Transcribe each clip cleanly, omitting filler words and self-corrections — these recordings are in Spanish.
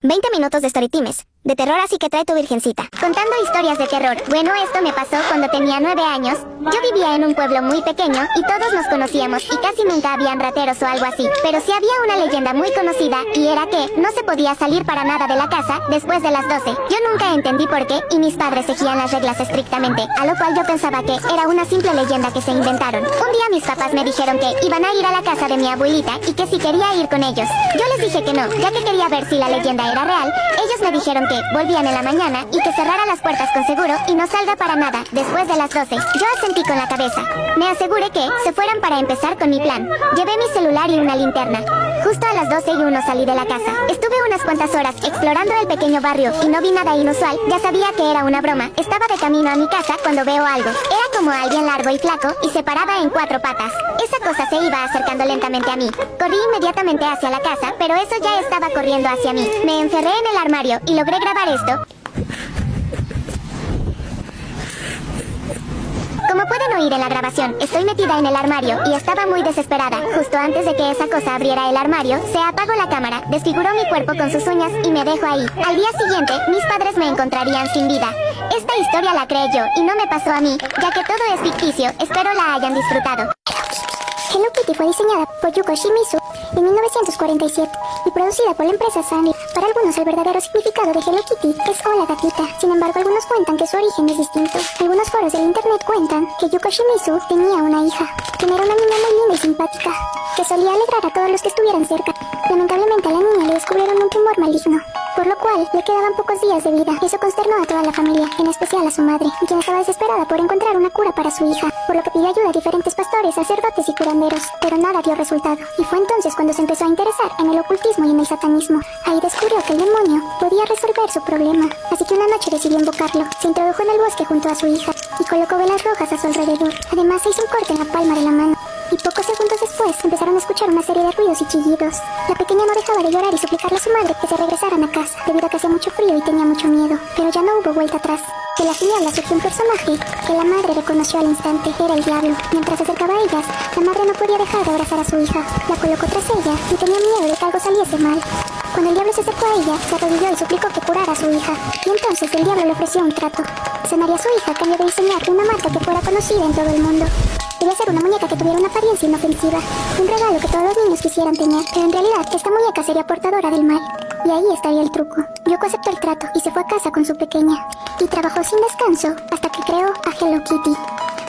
20 minutos de Storytimes, de terror así que trae tu virgencita. Contando historias de terror. Bueno, esto me pasó cuando tenía 9 años. Yo vivía en un pueblo muy pequeño y todos nos conocíamos y casi nunca habían rateros o algo así. Pero sí había una leyenda muy conocida y era que no se podía salir para nada de la casa después de las 12. Yo nunca entendí por qué y mis padres seguían las reglas estrictamente, a lo cual yo pensaba que era una simple leyenda que se inventaron. Un día mis papás me dijeron que iban a ir a la casa de mi abuelita y que si quería ir con ellos. Yo les dije que no, ya que quería ver si la leyenda era real. Ellos me dijeron que volvían en la mañana y que cerrara las puertas con seguro y no salga para nada después de las 12. Yo asentí con la cabeza. Me aseguré que se fueran para empezar con mi plan. Llevé mi celular y una linterna. Justo a las 12:01 salí de la casa. Estuve unas cuantas horas explorando el pequeño barrio y no vi nada inusual. Ya sabía que era una broma. Estaba de camino a mi casa cuando veo algo. Era como alguien largo y flaco y se paraba en 4 patas. Esa cosa se iba acercando lentamente a mí. Corrí inmediatamente hacia la casa, pero eso ya estaba corriendo hacia mí. Me encerré en el armario y logré grabar esto. Como pueden oír en la grabación, estoy metida en el armario y estaba muy desesperada. Justo antes de que esa cosa abriera el armario, se apagó la cámara, desfiguró mi cuerpo con sus uñas y me dejó ahí. Al día siguiente, mis padres me encontrarían sin vida. Esta historia la creé yo y no me pasó a mí, ya que todo es ficticio. Espero la hayan disfrutado. Hello Kitty fue diseñada por Yuko Shimizu en 1947 y producida por la empresa Sunny. Para algunos el verdadero significado de Hello Kitty es Hola gatita. Sin embargo, algunos cuentan que su origen es distinto. Algunos foros del internet cuentan que Yuko Shimizu tenía una hija, quien era una niña muy linda y simpática, que solía alegrar a todos los que estuvieran cerca. Lamentablemente a la niña le descubrieron un tumor maligno, por lo cual le quedaban pocos días de vida. Eso consternó a toda la familia, en especial a su madre, quien estaba desesperada por encontrar una cura para su hija, por lo que pidió ayuda a diferentes pastores, sacerdotes y curanderos, pero nada dio resultado. Y fue entonces cuando se empezó a interesar en el ocultismo y en el satanismo. Ahí descubrió que el demonio podía resolver su problema, así que una noche decidió invocarlo. Se introdujo en el bosque junto a su hija y colocó velas rojas a su alrededor. Además se hizo un corte en la palma de la mano. Y pocos segundos después empezaron a escuchar una serie de ruidos y chillidos. La pequeña no dejaba de llorar y suplicarle a su madre que se regresaran a casa, debido a que hacía mucho frío y tenía mucho miedo. Pero ya no hubo vuelta atrás. De las tinieblas surgió un personaje que la madre reconoció al instante. Era el diablo. Mientras se acercaba a ellas, la madre no podía dejar de abrazar a su hija. La colocó tras ella y tenía miedo de que algo saliese mal. Cuando el diablo se acercó a ella, se arrodilló y suplicó que curara a su hija. Y entonces el diablo le ofreció un trato. Sanaría a su hija a cambio de diseñarle una marca que fuera conocida en todo el mundo. Debía ser una muñeca que tuviera una apariencia inofensiva, un regalo que todos los niños quisieran tener, pero en realidad esta muñeca sería portadora del mal. Y ahí estaría el truco. Yoko aceptó el trato y se fue a casa con su pequeña, y trabajó sin descanso hasta que creó a Hello Kitty.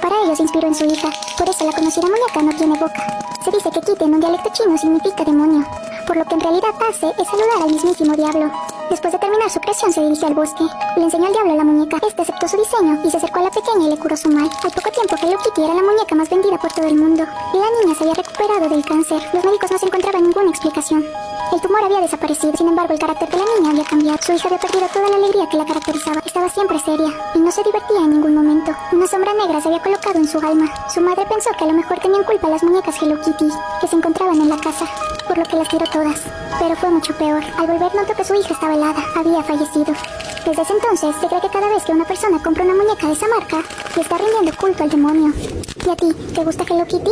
Para ello se inspiró en su hija, por eso la conocida muñeca no tiene boca. Se dice que Kitty en un dialecto chino significa demonio, por lo que en realidad hace es saludar al mismísimo diablo. Después de terminar su creación se dirigió al bosque. Le enseñó al diablo a la muñeca. Este aceptó su diseño y se acercó a la pequeña y le curó su mal. Al poco tiempo Hello Kitty era la muñeca más vendida por todo el mundo. Y la niña se había recuperado del cáncer. Los médicos no se encontraban ninguna explicación. El tumor había desaparecido. Sin embargo, el carácter de la niña había cambiado. Su hija había perdido toda la alegría que la caracterizaba. Estaba siempre seria y no se divertía en ningún momento. Una sombra negra se había colocado en su alma. Su madre pensó que a lo mejor tenían culpa las muñecas Hello Kitty que se encontraban en la casa, por lo que las tiró todas. Pero fue mucho peor. Al volver notó que su hija estaba helada. Había fallecido. Desde ese entonces se cree que cada vez que una persona compra una muñeca de esa marca, le está rindiendo culto al demonio. ¿Y a ti, te gusta Hello Kitty?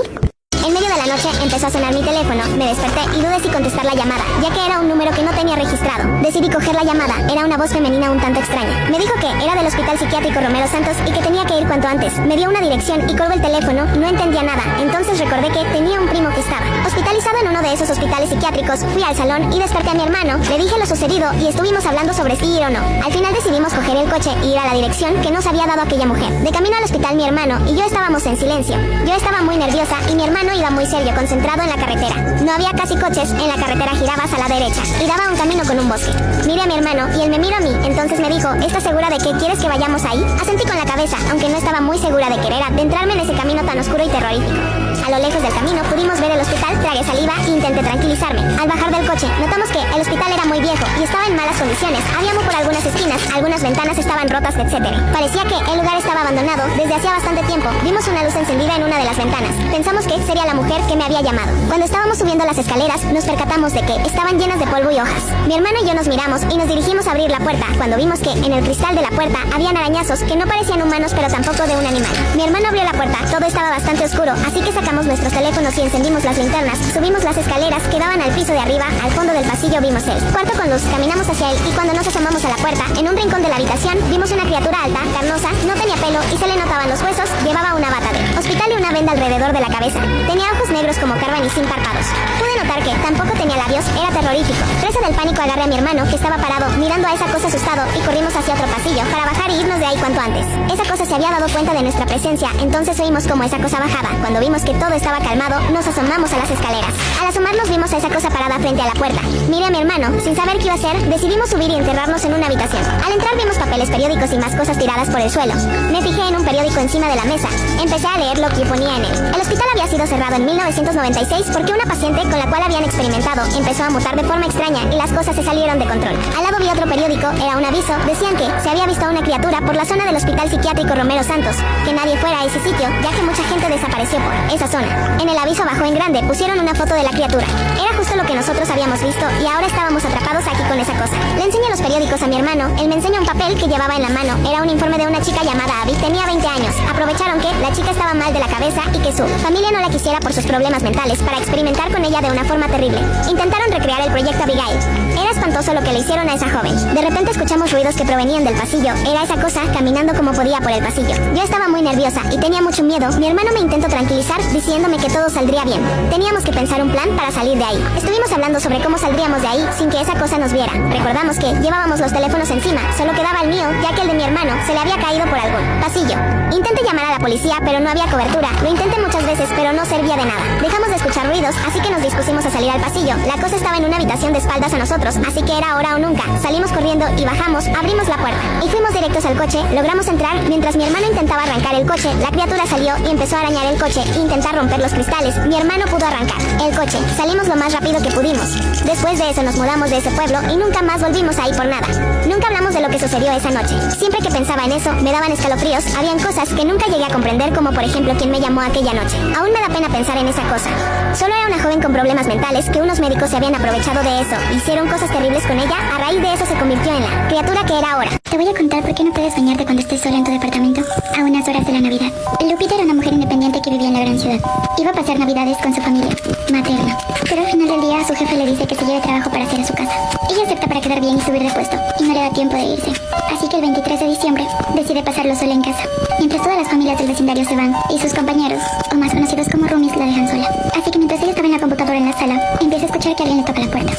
En medio de la noche empezó a sonar mi teléfono. Me desperté y dudé si contestar la llamada, ya que era un número que no tenía registrado. Decidí coger la llamada. Era una voz femenina un tanto extraña. Me dijo que era del Hospital Psiquiátrico Romero Santos y que tenía que ir cuanto antes. Me dio una dirección y colgó el teléfono y no entendía nada. Entonces recordé que tenía un primo que estaba hospitalizado en uno de esos hospitales psiquiátricos. Fui al salón y desperté a mi hermano. Le dije lo sucedido y estuvimos hablando sobre si ir o no. Al final decidimos coger el coche y ir a la dirección que nos había dado aquella mujer. De camino al hospital mi hermano y yo estábamos en silencio. Yo estaba muy nerviosa y mi hermano iba muy serio, concentrado en la carretera. No había casi coches, en la carretera girabas a la derecha y daba un camino con un bosque. Miré a mi hermano y él me miró a mí, entonces me dijo, ¿estás segura de que quieres que vayamos ahí? Asentí con la cabeza, aunque no estaba muy segura de querer adentrarme en ese camino tan oscuro y terrorífico. A lo lejos del camino pudimos ver el hospital, tragué saliva e intenté tranquilizarme. Al bajar del coche, notamos que el hospital era muy viejo y estaba en malas condiciones. Había humo por algunas esquinas, algunas ventanas estaban rotas, etc. Parecía que el lugar estaba abandonado desde hacía bastante tiempo. Vimos una luz encendida en una de las ventanas. Pensamos que sería la mujer que me había llamado. Cuando estábamos subiendo las escaleras, nos percatamos de que estaban llenas de polvo y hojas. Mi hermano y yo nos miramos y nos dirigimos a abrir la puerta, cuando vimos que en el cristal de la puerta habían arañazos que no parecían humanos pero tampoco de un animal. Mi hermano abrió la puerta, todo estaba bastante oscuro, así que sacamos apagamos nuestros teléfonos y encendimos las linternas. Subimos las escaleras que daban al piso de arriba. Al fondo del pasillo vimos el cuarto con luz. Caminamos hacia él y cuando nos asomamos a la puerta, en un rincón de la habitación, vimos una criatura alta, carnosa, no tenía pelo y se le notaban los huesos. Llevaba una bata de hospital y una venda alrededor de la cabeza. Tenía ojos negros como carbón y sin párpados. Pude notar que tampoco tenía labios. Era terrorífico. Presa del pánico, agarré a mi hermano, que estaba parado, mirando a esa cosa asustado, y corrimos hacia otro pasillo para bajar y irnos de ahí cuanto antes. Esa cosa se había dado cuenta de nuestra presencia, entonces oímos como esa cosa bajaba. Cuando vimos que todo estaba calmado, nos asomamos a las escaleras. Al asomarnos vimos a esa cosa parada frente a la puerta. Miré a mi hermano, sin saber qué iba a hacer, decidimos subir y encerrarnos en una habitación. Al entrar vimos papeles, periódicos y más cosas tiradas por el suelo. Me fijé en un periódico encima de la mesa. Empecé a leer lo que ponía en él. El hospital había sido cerrado en 1996 porque una paciente con la cual habían experimentado empezó a mutar de forma extraña y las cosas se salieron de control. Al lado vi otro periódico, era un aviso. Decían que se había visto a una criatura por la zona del Hospital Psiquiátrico Romero Santos, que nadie fuera a ese sitio, ya que mucha gente desapareció por esa zona. En el aviso abajo en grande pusieron una foto de la criatura. Era justo lo que nosotros habíamos visto y ahora estábamos atrapados aquí con esa cosa. Le enseño los periódicos a mi hermano, él me enseña un papel que llevaba en la mano. Era un informe de una chica llamada Abby, tenía 20 años. Aprovecharon que la chica estaba mal de la cabeza y que su familia no la quisiera por sus problemas mentales para experimentar con ella de una forma terrible. Intentaron recrear el proyecto Abigail. Era espantoso lo que le hicieron a esa joven. De repente escuchamos ruidos que provenían del pasillo. Era esa cosa caminando como podía por el pasillo. Yo estaba muy nerviosa y tenía mucho miedo. Mi hermano me intentó tranquilizar diciéndome que todo saldría bien. Teníamos que pensar un plan para salir de ahí. Estuvimos hablando sobre cómo saldríamos de ahí sin que esa cosa nos viera. Recordamos que llevábamos los teléfonos encima, solo quedaba el mío, ya que el de mi hermano se le había caído por algún pasillo. Intenté llamar a la policía, pero no había cobertura. Lo intenté muchas veces, pero no servía de nada. Dejamos de escuchar ruidos, así que nos dispusimos a salir al pasillo. La cosa estaba en una habitación de espaldas a nosotros, así que era ahora o nunca. Salimos corriendo y bajamos, abrimos la puerta y fuimos directos al coche. Logramos entrar. Mientras mi hermano intentaba arrancar el coche, la criatura salió y empezó a arañar el coche e intentar romper los cristales. Mi hermano pudo arrancar el coche. Salimos lo más rápido que pudimos. Después de eso nos mudamos de ese pueblo y nunca más volvimos ahí por nada. Nunca hablamos de lo que sucedió esa noche. Siempre que pensaba en eso, me daban escalofríos. Habían cosas que nunca llegué a comprender, como por ejemplo quién me llamó aquella noche. Aún me da pena pensar en esa cosa. Solo era una joven con problemas mentales que unos médicos se habían aprovechado de eso. Hicieron cosas terribles con ella. A raíz de eso se convirtió en la criatura que era ahora. Te voy a contar por qué no puedes bañarte cuando estés sola en tu departamento a unas horas de la Navidad. Lupita era una mujer independiente que vivía en la gran ciudad. Iba a pasar Navidades con su familia materna, pero al final del día su jefe le dice que se lleve trabajo para hacer a su casa. Ella acepta para quedar bien y subir de puesto, y no le da tiempo de irse. Así que el 23 de diciembre decide pasarlo sola en casa, mientras todas las familias del vecindario se van y sus compañeros, o más conocidos como roomies, la dejan sola. Así que mientras ella estaba en la computadora en la sala, empieza a escuchar que alguien le toca la puerta.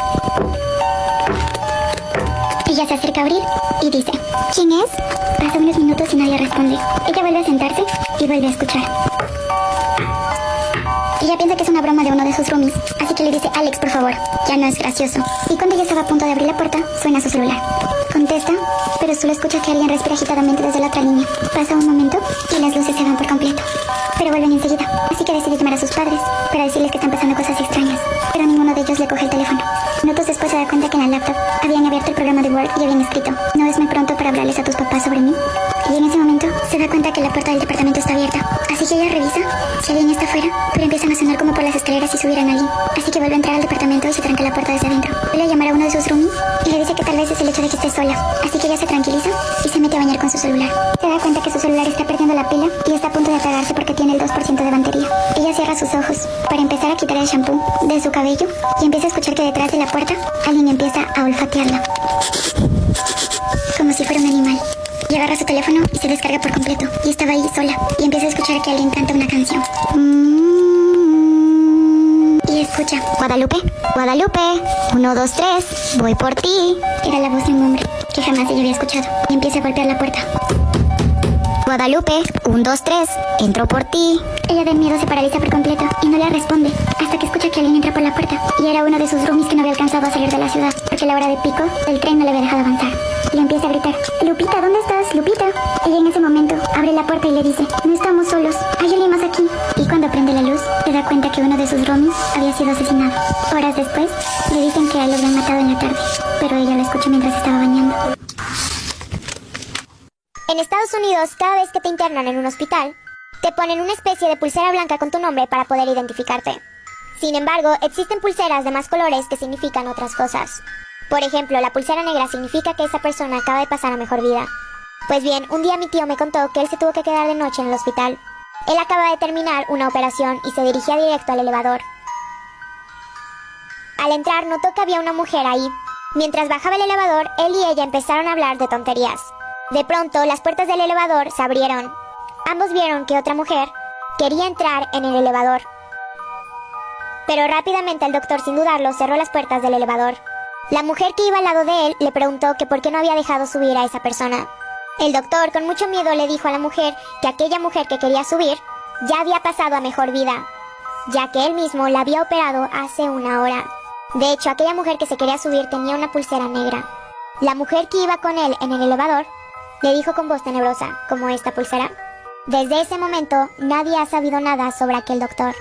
Ella se acerca a abrir y dice: ¿quién es? Pasa unos minutos y nadie responde. Ella vuelve a sentarse y vuelve a escuchar. Ella piensa que es una broma de uno de sus roomies, así que le dice: Alex, por favor, ya no es gracioso. Y cuando ella estaba a punto de abrir la puerta, suena su celular. Contesta, pero solo escucha que alguien respira agitadamente desde la otra línea. Pasa un momento y las luces se van por completo, pero vuelven enseguida. Así que decide llamar a sus padres para decirles que están pasando cosas extrañas, pero ninguno de ellos le coge el teléfono. Minutos después se da cuenta que en la laptop habían abierto el programa de Word y habían escrito: no es muy pronto para hablarles a tus papás sobre mí. Y en ese momento se da cuenta que la puerta del departamento está abierta, así que ella revisa si alguien está afuera, pero empiezan a sonar como por las escaleras y subirán a alguien. Así que vuelve a entrar al departamento y se tranca la puerta desde adentro. Vuelve a llamar a uno de sus roomies y le dice que tal vez es el hecho de que esté sola, así que ella se tranquiliza y se mete a bañar con su celular. Se da cuenta que su celular está perdiendo la pila y está a punto de apagarse porque tiene el 2% de batería. Ella cierra sus ojos para empezar a quitar el shampoo de su cabello y empieza a escuchar que detrás de la puerta alguien empieza a olfatearla, como si fuera un animal. Y agarra su teléfono y se descarga por completo. Y estaba ahí sola. Y empieza a escuchar que alguien canta una canción. Y escucha: Guadalupe, Guadalupe, 1, 2, 3, voy por ti. Era la voz de un hombre que jamás ella había escuchado. Y empieza a golpear la puerta. Guadalupe, 1, 2, 3, entro por ti. Ella de miedo se paraliza por completo y no le responde hasta que escucha que alguien entra por la puerta. Y era uno de sus roomies que no había alcanzado a salir de la ciudad porque a la hora de pico el tren no le había dejado avanzar. Y empieza a gritar: Lupita, ¿dónde estás? Lupita. Ella en ese momento abre la puerta y le dice: no estamos solos, hay alguien más aquí. Y cuando prende la luz se da cuenta que uno de sus roomies había sido asesinado. Horas después le dicen que a él lo habían matado en la tarde, pero ella lo escuchó mientras estaba bañando. En Estados Unidos, cada vez que te internan en un hospital, te ponen una especie de pulsera blanca con tu nombre para poder identificarte. Sin embargo, existen pulseras de más colores que significan otras cosas. Por ejemplo, la pulsera negra significa que esa persona acaba de pasar a mejor vida. Pues bien, un día mi tío me contó que él se tuvo que quedar de noche en el hospital. Él acaba de terminar una operación y se dirigía directo al elevador. Al entrar notó que había una mujer ahí. Mientras bajaba el elevador, él y ella empezaron a hablar de tonterías. De pronto, las puertas del elevador se abrieron. Ambos vieron que otra mujer quería entrar en el elevador. Pero rápidamente el doctor, sin dudarlo, cerró las puertas del elevador. La mujer que iba al lado de él le preguntó que por qué no había dejado subir a esa persona. El doctor, con mucho miedo, le dijo a la mujer que aquella mujer que quería subir ya había pasado a mejor vida, ya que él mismo la había operado hace una hora. De hecho, aquella mujer que se quería subir tenía una pulsera negra. La mujer que iba con él en el elevador le dijo con voz tenebrosa, como esta pulsera. Desde ese momento, nadie ha sabido nada sobre aquel doctor.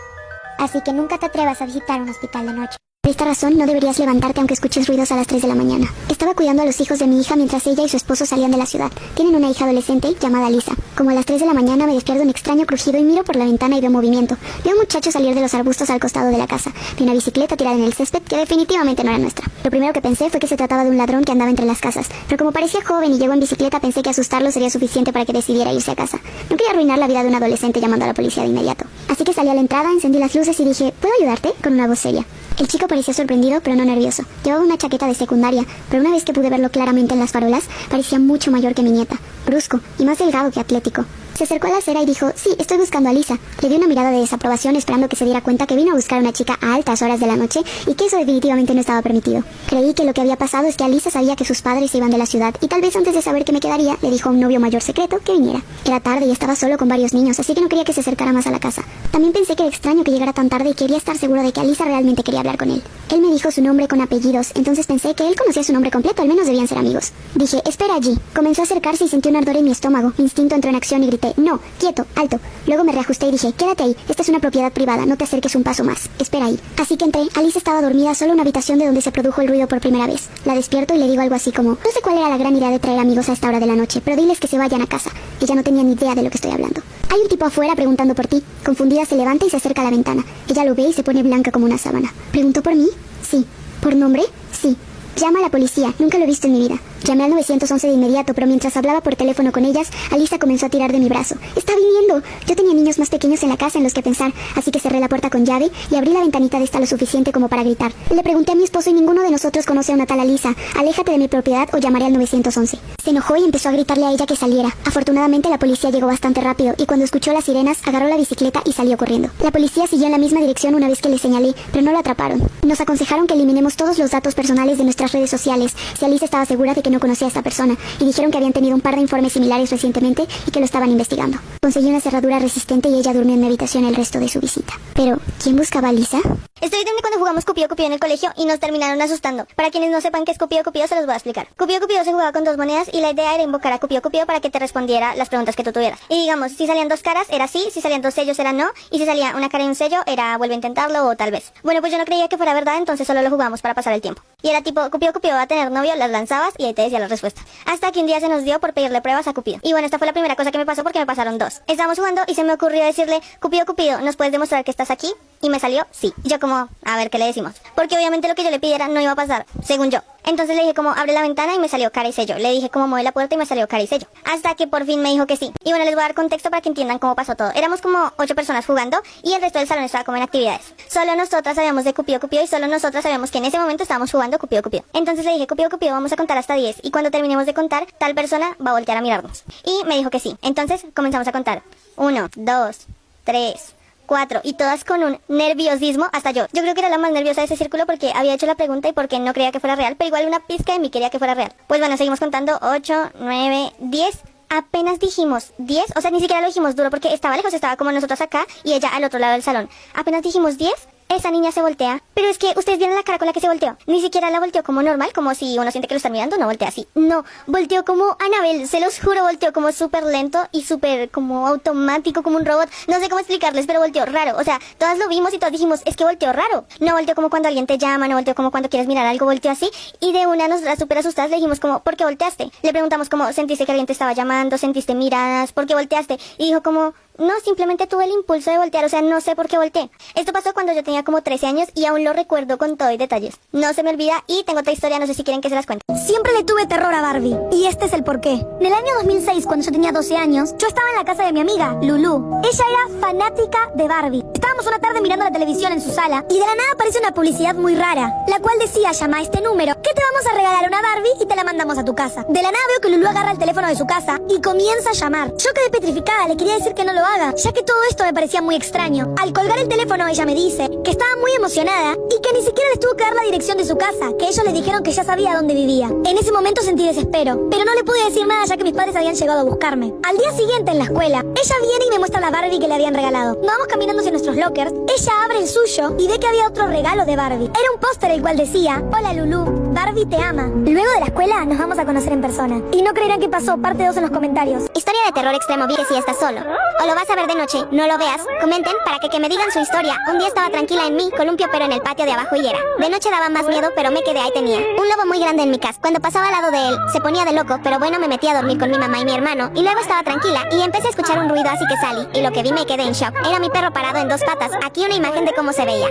Así que nunca te atrevas a visitar un hospital de noche. Por esta razón, no deberías levantarte aunque escuches ruidos a las 3 de la mañana. Estaba cuidando a los hijos de mi hija mientras ella y su esposo salían de la ciudad. Tienen una hija adolescente llamada Lisa. Como a las 3 de la mañana me despierto un extraño crujido y miro por la ventana y veo movimiento. Veo a un muchacho salir de los arbustos al costado de la casa. Vi una bicicleta tirada en el césped que definitivamente no era nuestra. Lo primero que pensé fue que se trataba de un ladrón que andaba entre las casas. Pero como parecía joven y llegó en bicicleta, pensé que asustarlo sería suficiente para que decidiera irse a casa. No quería arruinar la vida de un adolescente llamando a la policía de inmediato. Así que salí a la entrada, encendí las luces y dije, ¿puedo ayudarte? Con una voz seria. El chico parecía sorprendido, pero no nervioso. Llevaba una chaqueta de secundaria, pero una vez que pude verlo claramente en las farolas, parecía mucho mayor que mi nieta, brusco y más delgado que atlético. Se acercó a la acera y dijo, sí, estoy buscando a Lisa. Le di una mirada de desaprobación esperando que se diera cuenta que vino a buscar a una chica a altas horas de la noche y que eso definitivamente no estaba permitido. Creí que lo que había pasado es que Alisa sabía que sus padres se iban de la ciudad y tal vez antes de saber que me quedaría, le dijo a un novio mayor secreto que viniera. Era tarde y estaba solo con varios niños, así que no quería que se acercara más a la casa. También pensé que era extraño que llegara tan tarde y quería estar seguro de que Alisa realmente quería hablar con él. Él me dijo su nombre con apellidos, entonces pensé que él conocía su nombre completo, al menos debían ser amigos. Dije, espera allí. Comenzó a acercarse y sentí un ardor en mi estómago. Mi instinto entró en acción y grité, no, quieto, alto. Luego me reajusté y dije, quédate ahí, esta es una propiedad privada, no te acerques un paso más. Espera ahí. Así que entré. Alisa estaba dormida solo en una habitación de donde se produjo el ruido por primera vez. La despierto y le digo algo así como, no sé cuál era la gran idea de traer amigos a esta hora de la noche, pero diles que se vayan a casa. Ella no tenía ni idea de lo que estoy hablando. Hay un tipo afuera preguntando por ti. Confundida se levanta y se acerca a la ventana. Ella lo ve y se pone blanca como una sábana. ¿Preguntó por mí? Sí. ¿Por nombre? Sí. Llama a la policía, nunca lo he visto en mi vida. Llamé al 911 de inmediato, pero mientras hablaba por teléfono con ellas, Alisa comenzó a tirar de mi brazo. ¡Está viniendo! Yo tenía niños más pequeños en la casa en los que pensar, así que cerré la puerta con llave y abrí la ventanita de esta lo suficiente como para gritar. Le pregunté a mi esposo y ninguno de nosotros conoce a una tal Alisa. Aléjate de mi propiedad o llamaré al 911. Se enojó y empezó a gritarle a ella que saliera. Afortunadamente la policía llegó bastante rápido y cuando escuchó las sirenas agarró la bicicleta y salió corriendo. La policía siguió en la misma dirección una vez que le señalé, pero no lo atraparon. Nos aconsejaron que eliminemos todos los datos personales de nuestras redes sociales si Alisa estaba segura de que no conocía a esta persona, y dijeron que habían tenido un par de informes similares recientemente y que lo estaban investigando. Conseguí una cerradura resistente y ella durmió en mi habitación el resto de su visita. Pero, ¿quién buscaba a Lisa? Estoy de cuando jugamos Cupido Cupido en el colegio y nos terminaron asustando. Para quienes no sepan qué es Cupido Cupido, se los voy a explicar. Cupido Cupido se jugaba con 2 monedas y la idea era invocar a Cupido Cupido para que te respondiera las preguntas que tú tuvieras. Y digamos, si salían 2 caras era sí, si salían 2 sellos era no, y si salía una cara y un sello era vuelve a intentarlo o tal vez. Bueno, pues yo no creía que fuera verdad, entonces solo lo jugamos para pasar el tiempo. Y era tipo, Cupido Cupido va a tener novio, las lanzabas y ahí te decía la respuesta. Hasta que un día se nos dio por pedirle pruebas a Cupido. Y bueno, esta fue la primera cosa que me pasó porque me pasaron 2. Estábamos jugando y se me ocurrió decirle, Cupido Cupido, ¿nos puedes demostrar que estás aquí? Y me salió sí. Y yo como, a ver qué le decimos. Porque obviamente lo que yo le pidiera no iba a pasar, según yo. Entonces le dije como, abre la ventana y me salió cara y sello. Le dije como, mueve la puerta y me salió cara y sello. Hasta que por fin me dijo que sí. Y bueno, les voy a dar contexto para que entiendan cómo pasó todo. Éramos como 8 personas jugando y el resto del salón estaba como en actividades. Solo nosotras sabíamos de Cupido Cupido y solo nosotras sabíamos que en ese momento estábamos jugando Cupido Cupido. Entonces le dije, Cupido Cupido, vamos a contar hasta 10 y cuando terminemos de contar, tal persona va a voltear a mirarnos. Y me dijo que sí. Entonces comenzamos a contar. 1, 2, 3... 4, y todas con un nerviosismo, hasta yo. Yo creo que era la más nerviosa de ese círculo porque había hecho la pregunta y porque no creía que fuera real, pero igual una pizca de mí quería que fuera real. Pues bueno, seguimos contando, 8, 9, 10. Apenas dijimos 10, o sea, ni siquiera lo dijimos duro porque estaba lejos, estaba como nosotros acá y ella al otro lado del salón. Apenas dijimos 10, esa niña se voltea. Pero es que ustedes vieron la cara con la que se volteó. Ni siquiera la volteó como normal, como si uno siente que lo están mirando, no voltea así. No, volteó como Annabelle, se los juro, volteó como súper lento y súper como automático, como un robot. No sé cómo explicarles, pero volteó raro. O sea, todas lo vimos y todas dijimos, es que volteó raro. No volteó como cuando alguien te llama, no volteó como cuando quieres mirar algo, volteó así. Y de una nosotras súper asustadas le dijimos como, ¿por qué volteaste? Le preguntamos como, ¿sentiste que alguien te estaba llamando? ¿Sentiste miradas? ¿Por qué volteaste? Y dijo como, No, simplemente tuve el impulso de voltear, o sea, no sé por qué volteé. Esto pasó cuando yo tenía como 13 años y aún lo recuerdo con todo y detalles. No se me olvida y tengo otra historia, no sé si quieren que se las cuente. Siempre le tuve terror a Barbie, y este es el porqué. En el año 2006, cuando yo tenía 12 años, yo estaba en la casa de mi amiga, Lulu. Ella era fanática de Barbie. Estábamos una tarde mirando la televisión en su sala, y de la nada aparece una publicidad muy rara, la cual decía: llama a este número, que te vamos a regalar una Barbie y te la mandamos a tu casa. De la nada veo que Lulu agarra el teléfono de su casa y comienza a llamar. Yo quedé petrificada, le quería decir que no lo haga, ya que todo esto me parecía muy extraño. Al colgar el teléfono, ella me dice que estaba muy emocionada y que ni siquiera les tuvo que dar la dirección de su casa, que ellos le dijeron que ya sabía dónde vivía. En ese momento sentí desespero, pero no le pude decir nada ya que mis padres habían llegado a buscarme. Al día siguiente en la escuela, ella viene y me muestra la Barbie que le habían regalado. Nos vamos caminando hacia nuestros lockers, ella abre el suyo y ve que había otro regalo de Barbie. Era un póster el cual decía: hola Lulu, Barbie te ama. Luego de la escuela nos vamos a conocer en persona. Y no creerán qué pasó, parte 2 en los comentarios. Historia de terror extremo, vi que si estás solo o lo vas a ver de noche, no lo veas. Comenten para que me digan su historia. Un día estaba tranquila en mi columpio, pero en el patio de abajo y era. De noche daba más miedo, pero me quedé ahí. Tenía un lobo muy grande en mi casa. Cuando pasaba al lado de él, se ponía de loco, pero bueno, me metí a dormir con mi mamá y mi hermano. Y luego estaba tranquila y empecé a escuchar un ruido, así que salí. Y lo que vi me quedé en shock. Era mi perro parado en 2 patas. Aquí una imagen de cómo se veía.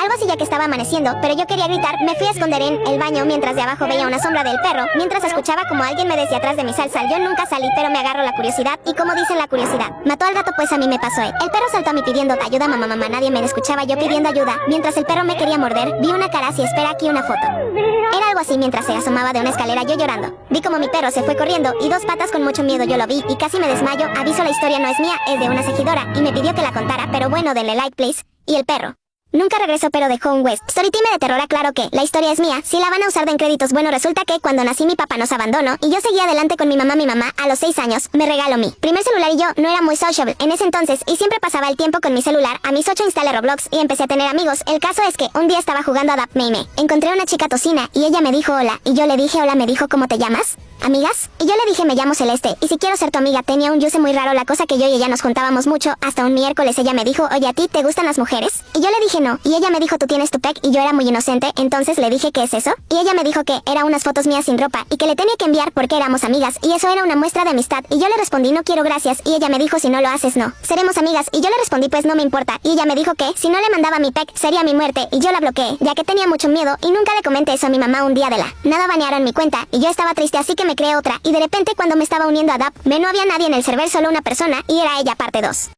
Algo así, ya que estaba amaneciendo, pero yo quería gritar. Me fui a esconder en el baño mientras de abajo veía una sombra del perro. Mientras escuchaba como alguien me decía atrás de mi sal. Yo nunca salí, pero me agarró la curiosidad. Y como dicen, la curiosidad mató al gato, pues a mí me pasó. El perro saltó a mí pidiendo ayuda, mamá, nadie me escuchaba, yo pidiendo ayuda. Mientras el perro me quería morder, vi una cara así, espera aquí una foto. Era algo así mientras se asomaba de una escalera, yo llorando. Vi como mi perro se fue corriendo y 2 patas con mucho miedo, yo lo vi y casi me desmayo. Aviso, la historia no es mía, es de una seguidora y me pidió que la contara, pero bueno, denle like please. Y el perro nunca regresó, pero dejó un West Storytime de terror. Aclaro que la historia es mía, si la van a usar de en créditos. Bueno, resulta que cuando nací mi papá nos abandonó y yo seguía adelante con mi mamá. Mi mamá a los 6 años me regaló mi primer celular y yo no era muy sociable en ese entonces y siempre pasaba el tiempo con mi celular. A mis 8 instalé Roblox y empecé a tener amigos. El caso es que un día estaba jugando a Dap Meme. Encontré a una chica tocina y ella me dijo hola y yo le dije hola. Me dijo ¿cómo te llamas? ¿Amigas? Y yo le dije me llamo Celeste y si quiero ser tu amiga. Tenía un yuce muy raro, la cosa que yo y ella nos juntábamos mucho. Hasta un miércoles ella me dijo oye, ¿a ti te gustan las mujeres? Y yo le dije no y ella me dijo tú tienes tu pec y yo era muy inocente, entonces le dije ¿qué es eso? Y ella me dijo que era unas fotos mías sin ropa y que le tenía que enviar porque éramos amigas y eso era una muestra de amistad. Y yo le respondí no quiero gracias y ella me dijo si no lo haces no seremos amigas y yo le respondí pues no me importa y ella me dijo que si no le mandaba mi pec sería mi muerte y yo la bloqueé ya que tenía mucho miedo y nunca le comenté eso a mi mamá. Un día de la nada banearon mi cuenta y yo estaba triste, así que me creé otra y de repente cuando me estaba uniendo a Dap no había nadie en el server, solo una persona y era ella, parte 2.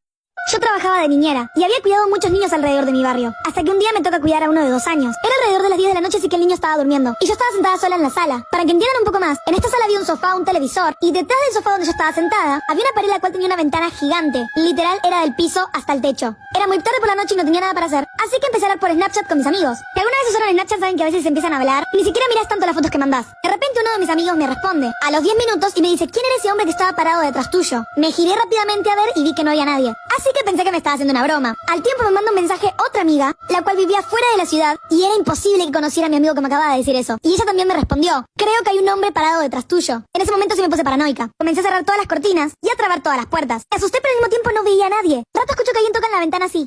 Yo trabajaba de niñera y había cuidado a muchos niños alrededor de mi barrio, hasta que un día me toca cuidar a uno de 2 años. Era alrededor de las 10 de la noche, así que el niño estaba durmiendo y yo estaba sentada sola en la sala. Para que entiendan un poco más, en esta sala había un sofá, un televisor y detrás del sofá donde yo estaba sentada había una pared la cual tenía una ventana gigante. Literal era del piso hasta el techo. Era muy tarde por la noche y no tenía nada para hacer, así que empecé a hablar por Snapchat con mis amigos. Si alguna vez usaron Snapchat saben que a veces se empiezan a hablar y ni siquiera miras tanto las fotos que mandás. De repente uno de mis amigos me responde a los 10 minutos y me dice ¿quién era ese hombre que estaba parado detrás tuyo? Me giré rápidamente a ver y vi que no había nadie, así que pensé que me estaba haciendo una broma. Al tiempo me manda un mensaje otra amiga, la cual vivía fuera de la ciudad y era imposible que conociera a mi amigo que me acababa de decir eso. Y ella también me respondió creo que hay un hombre parado detrás tuyo. En ese momento sí me puse paranoica. Comencé a cerrar todas las cortinas y a trabar todas las puertas. Me asusté, pero al mismo tiempo no veía a nadie. Rato escucho que alguien toca en la ventana así.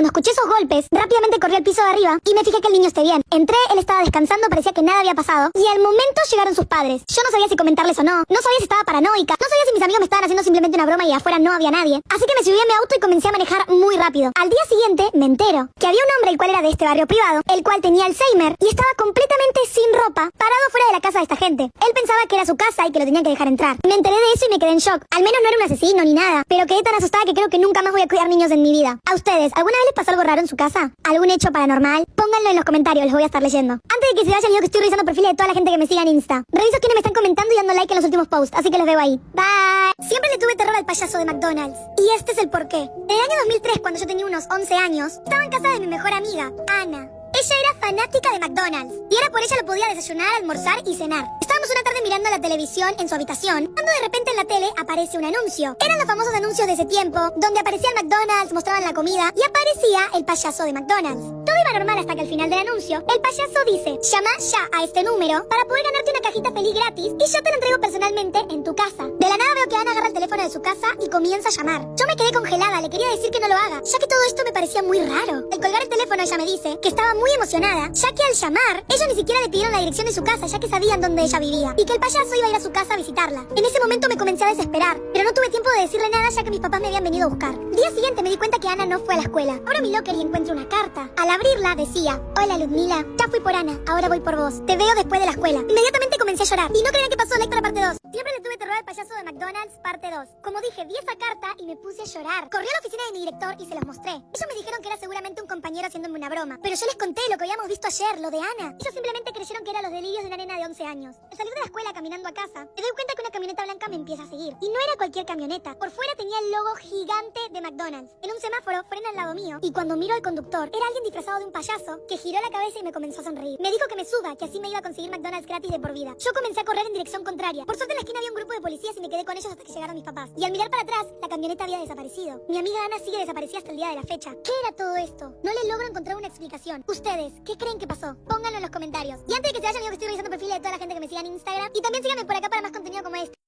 Cuando escuché esos golpes, rápidamente corrí al piso de arriba y me fijé que el niño esté bien. Entré, él estaba descansando, parecía que nada había pasado y al momento llegaron sus padres. Yo no sabía si comentarles o no sabía si estaba paranoica, no sabía si mis amigos me estaban haciendo simplemente una broma y afuera no había nadie. Así que me subí a mi auto y comencé a manejar muy rápido. Al día siguiente me entero que había un hombre el cual era de este barrio privado, el cual tenía Alzheimer y estaba completamente sin ropa, parado fuera de la casa de esta gente. Él pensaba que era su casa y que lo tenía que dejar entrar. Me enteré de eso y me quedé en shock. Al menos no era un asesino ni nada, pero quedé tan asustada que creo que nunca más voy a cuidar niños en mi vida. ¿A ustedes alguna vez les pasó algo raro en su casa? ¿Algún hecho paranormal? Pónganlo en los comentarios, los voy a estar leyendo. Antes de que se vayan, digo que estoy revisando perfiles de toda la gente que me siga en Insta. Reviso quienes me están comentando y dando like en los últimos posts, así que los veo ahí. Bye. Siempre le tuve terror al payaso de McDonald's. Y este es el porqué. En el año 2003, cuando yo tenía unos 11 años, estaba en casa de mi mejor amiga, Ana. Ella era fanática de McDonald's y era por ella lo podía desayunar, almorzar y cenar. Estábamos una tarde mirando la televisión en su habitación, cuando de repente en la tele aparece un anuncio. Eran los famosos anuncios de ese tiempo, donde aparecía el McDonald's, mostraban la comida y aparecía el payaso de McDonald's. Todo iba normal hasta que al final del anuncio, el payaso dice: llama ya a este número para poder ganarte una cajita feliz gratis y yo te la entrego personalmente en tu casa. De la nada veo que Ana agarra el teléfono de su casa y comienza a llamar. Yo me quedé congelada, le quería decir que no lo haga, ya que todo esto me parecía muy raro. Al colgar el teléfono ella me dice que estaba muy emocionada, ya que al llamar, ellos ni siquiera le pidieron la dirección de su casa, ya que sabían dónde ella vivía, y que el payaso iba a ir a su casa a visitarla. En ese momento me comencé a desesperar, pero no tuve tiempo de decirle nada ya que mis papás me habían venido a buscar. El día siguiente me di cuenta que Ana no fue a la escuela. Abro mi locker y encuentro una carta. Al abrirla decía: hola Ludmila, ya fui por Ana, ahora voy por vos. Te veo después de la escuela. Inmediatamente comencé a llorar. Y no creían que pasó Lectra parte 2. Siempre le tuve terror al payaso de McDonald's parte 2. Como dije, vi esa carta y me puse a llorar. Corrí a la oficina de mi director y se los mostré. Ellos me dijeron que era seguramente un compañero haciéndome una broma, pero yo les conté lo que habíamos visto ayer, lo de Ana. Ellos simplemente creyeron que eran los delirios de una nena de 11 años. Al salir de la escuela caminando a casa, me doy cuenta que una camioneta blanca me empieza a seguir. Y no era cualquier camioneta. Por fuera tenía el logo gigante de McDonald's. En un semáforo frena al lado mío y cuando miro al conductor, era alguien disfrazado de un payaso que giró la cabeza y me comenzó a sonreír. Me dijo que me suba, que así me iba a conseguir McDonald's gratis de por vida. Yo comencé a correr en dirección contraria. Por suerte en la esquina había un grupo de policías y me quedé con ellos hasta que llegaron mis papás. Y al mirar para atrás, la camioneta había desaparecido. Mi amiga Ana sigue desaparecida hasta el día de la fecha. ¿Qué era todo esto? No le logro encontrar una explicación. ¿Ustedes qué creen que pasó? Pónganlo en los comentarios. Y antes de que se vayan, digo que estoy revisando perfiles de toda la gente que me siga en Instagram. Y también síganme por acá para más contenido como este.